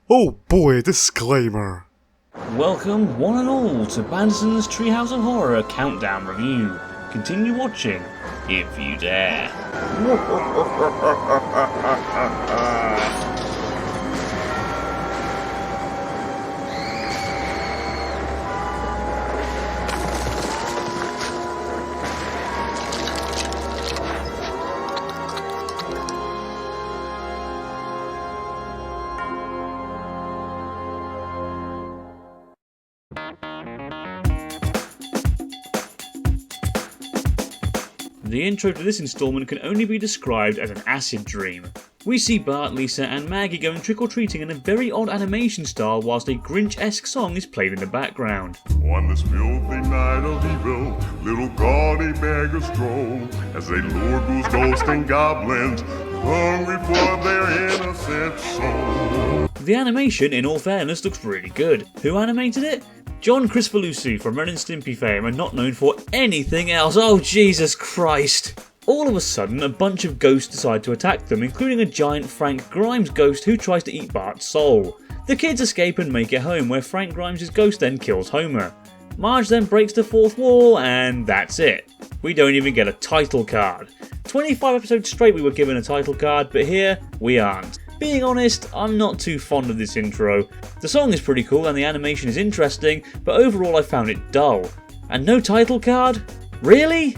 Oh boy, disclaimer. Welcome one and all to Banderson's Treehouse of Horror Countdown Review. Continue watching, if you dare. The intro to this installment can only be described as an acid dream. We see Bart, Lisa and Maggie going trick-or-treating in a very odd animation style whilst a Grinch-esque song is played in the background. On this filthy night of evil, little gaudy beggars stroll, as they lure those ghosts and goblins, hungry for their innocent soul. The animation, in all fairness, looks really good. Who animated it? John Crispolucci from Ren and Stimpy fame and not known for anything else. Oh Jesus Christ! All of a sudden, a bunch of ghosts decide to attack them, including a giant Frank Grimes ghost who tries to eat Bart's soul. The kids escape and make it home, where Frank Grimes' ghost then kills Homer. Marge then breaks the fourth wall, and that's it. We don't even get a title card. 25 episodes straight we were given a title card, but here, we aren't. Being honest, I'm not too fond of this intro. The song is pretty cool and the animation is interesting, but overall I found it dull. And no title card? Really?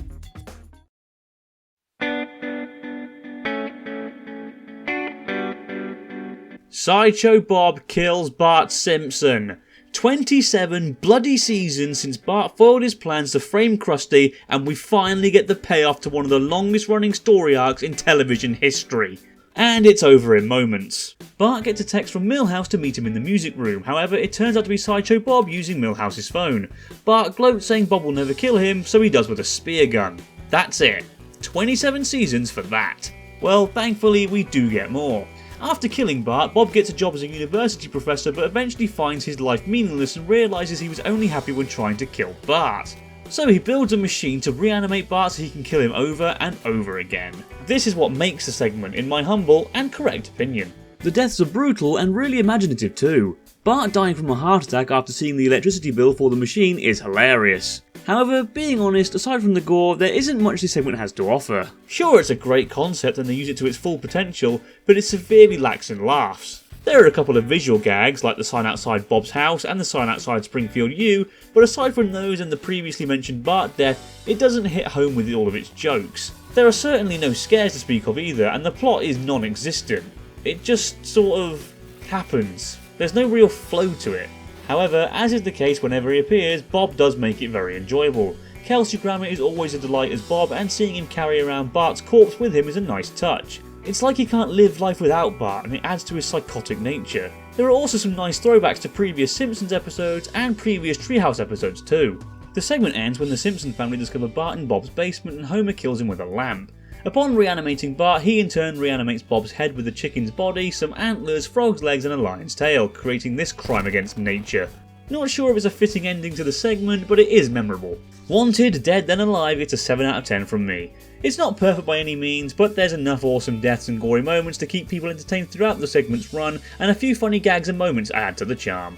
Sideshow Bob kills Bart Simpson. 27 bloody seasons since Bart foiled his plans to frame Krusty, and we finally get the payoff to one of the longest running story arcs in television history. And it's over in moments. Bart gets a text from Milhouse to meet him in the music room, however it turns out to be Sideshow Bob using Milhouse's phone. Bart gloats saying Bob will never kill him, so he does with a spear gun. That's it. 27 seasons for that. Well, thankfully we do get more. After killing Bart, Bob gets a job as a university professor but eventually finds his life meaningless and realises he was only happy when trying to kill Bart. So he builds a machine to reanimate Bart so he can kill him over and over again. This is what makes the segment, in my humble and correct opinion. The deaths are brutal and really imaginative too. Bart dying from a heart attack after seeing the electricity bill for the machine is hilarious. However, being honest, aside from the gore, there isn't much this segment has to offer. Sure, it's a great concept and they use it to its full potential, but it severely lacks in laughs. There are a couple of visual gags, like the sign outside Bob's house and the sign outside Springfield U, but aside from those and the previously mentioned Bart death, it doesn't hit home with all of its jokes. There are certainly no scares to speak of either, and the plot is non-existent. It just sort of happens. There's no real flow to it. However, as is the case whenever he appears, Bob does make it very enjoyable. Kelsey Grammer is always a delight as Bob, and seeing him carry around Bart's corpse with him is a nice touch. It's like he can't live life without Bart, and it adds to his psychotic nature. There are also some nice throwbacks to previous Simpsons episodes and previous Treehouse episodes too. The segment ends when the Simpson family discover Bart in Bob's basement and Homer kills him with a lamp. Upon reanimating Bart, he in turn reanimates Bob's head with a chicken's body, some antlers, frog's legs and a lion's tail, creating this crime against nature. Not sure if it's a fitting ending to the segment, but it is memorable. Wanted, Dead Then Alive gets a 7 out of 10 from me. It's not perfect by any means, but there's enough awesome deaths and gory moments to keep people entertained throughout the segment's run, and a few funny gags and moments add to the charm.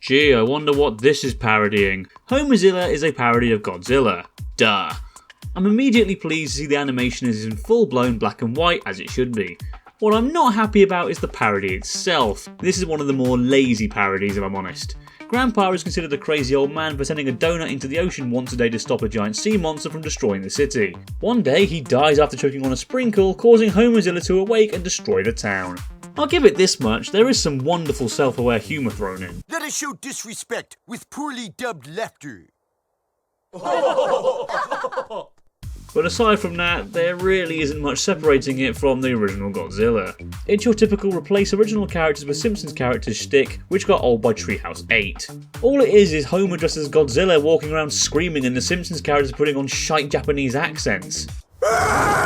Gee, I wonder what this is parodying. Homerzilla is a parody of Godzilla. Duh. I'm immediately pleased to see the animation is in full-blown black and white, as it should be. What I'm not happy about is the parody itself. This is one of the more lazy parodies, if I'm honest. Grandpa is considered a crazy old man for sending a donut into the ocean once a day to stop a giant sea monster from destroying the city. One day he dies after choking on a sprinkle, causing Homerzilla to awake and destroy the town. I'll give it this much, there is some wonderful self-aware humour thrown in. Let us show disrespect with poorly dubbed laughter. But aside from that, there really isn't much separating it from the original Godzilla. It's your typical replace original characters with Simpsons characters shtick, which got old by Treehouse 8. All it is Homer dressed as Godzilla walking around screaming and the Simpsons characters putting on shite Japanese accents. Right.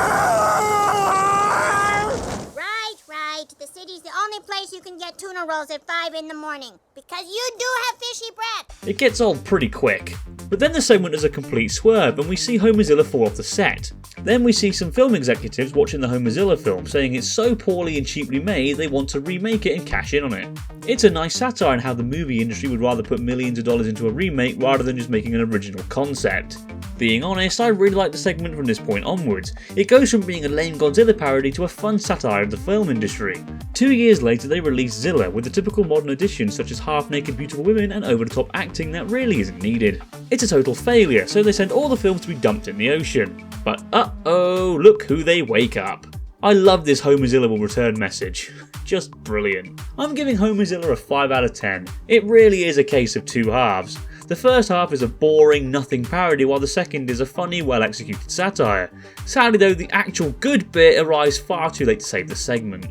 The city's the only place you can get tuna rolls at 5 in the morning. Because you do have fishy breath. It gets old pretty quick. But then the segment is a complete swerve and we see Homerzilla fall off the set. Then we see some film executives watching the Homerzilla film saying it's so poorly and cheaply made they want to remake it and cash in on it. It's a nice satire on how the movie industry would rather put millions of dollars into a remake rather than just making an original concept. Being honest, I really like the segment from this point onwards. It goes from being a lame Godzilla parody to a fun satire of the film industry. 2 years later they released Zilla with the typical modern additions such as half-naked beautiful women and over-the-top acting that really isn't needed. It's a total failure, so they send all the films to be dumped in the ocean. But uh-oh, look who they wake up. I love this Homerzilla will return message. Just brilliant. I'm giving Homerzilla a 5 out of 10. It really is a case of two halves. The first half is a boring, nothing parody while the second is a funny, well executed satire. Sadly though, the actual good bit arrives far too late to save the segment.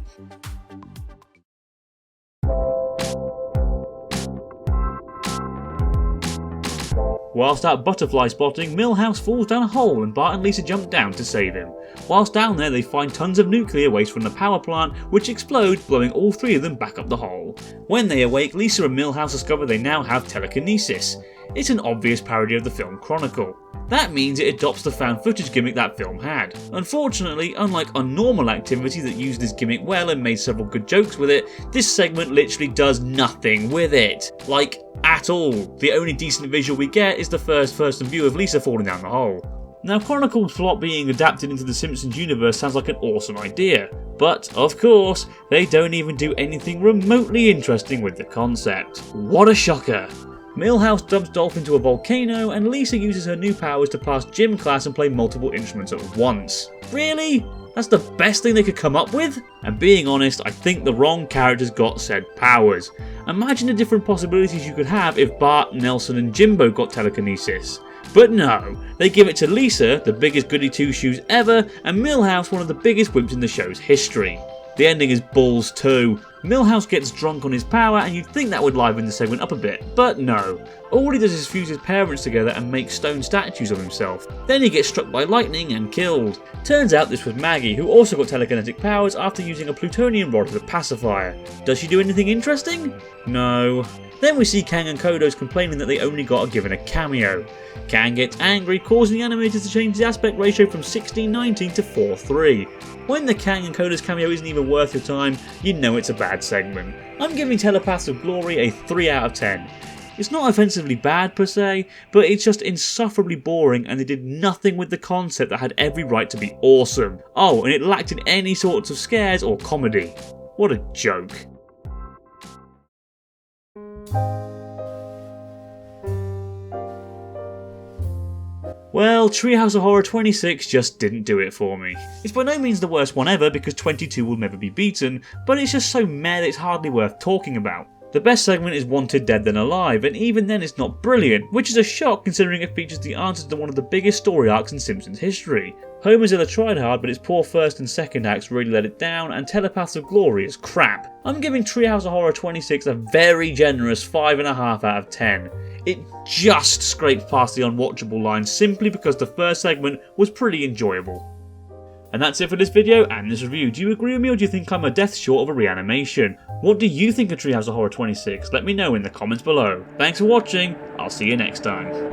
Whilst out butterfly spotting, Milhouse falls down a hole and Bart and Lisa jump down to save him. Whilst down there they find tons of nuclear waste from the power plant which explodes, blowing all three of them back up the hole. When they awake, Lisa and Milhouse discover they now have telekinesis. It's an obvious parody of the film Chronicle. That means it adopts the found footage gimmick that film had. Unfortunately, unlike Unnormal Activity that used this gimmick well and made several good jokes with it, this segment literally does nothing with it. Like, at all. The only decent visual we get is the first person view of Lisa falling down the hole. Now, Chronicle's plot being adapted into the Simpsons universe sounds like an awesome idea, but of course, they don't even do anything remotely interesting with the concept. What a shocker! Milhouse dumps Dolph into a volcano and Lisa uses her new powers to pass gym class and play multiple instruments at once. Really? That's the best thing they could come up with? And being honest, I think the wrong characters got said powers. Imagine the different possibilities you could have if Bart, Nelson and Jimbo got telekinesis. But no, they give it to Lisa, the biggest goody two-shoes ever, and Milhouse, one of the biggest wimps in the show's history. The ending is balls too. Milhouse gets drunk on his power and you'd think that would liven the segment up a bit, but no. All he does is fuse his parents together and make stone statues of himself. Then he gets struck by lightning and killed. Turns out this was Maggie, who also got telekinetic powers after using a plutonium rod as a pacifier. Does she do anything interesting? No. Then we see Kang and Kodos complaining that they only got given a cameo. Kang gets angry, causing the animators to change the aspect ratio from 16:19 to 4:3. When the Kang and Kodos cameo isn't even worth your time, you know it's a bad segment. I'm giving Telepaths of Glory a 3 out of 10. It's not offensively bad per se, but it's just insufferably boring and they did nothing with the concept that had every right to be awesome. Oh, and it lacked in any sorts of scares or comedy. What a joke. Well, Treehouse of Horror 26 just didn't do it for me. It's by no means the worst one ever because 22 will never be beaten, but it's just so meh that it's hardly worth talking about. The best segment is Wanted Dead Than Alive, and even then it's not brilliant, which is a shock considering it features the answers to one of the biggest story arcs in Simpsons history. Homerzilla tried hard, but its poor first and second acts really let it down, and Telepaths of Glory is crap. I'm giving Treehouse of Horror 26 a very generous 5.5 out of 10. It just scraped past the unwatchable line simply because the first segment was pretty enjoyable. And that's it for this video and this review. Do you agree with me or do you think I'm a death short of a reanimation? What do you think of Treehouse of Horror 26? Let me know in the comments below. Thanks for watching, I'll see you next time.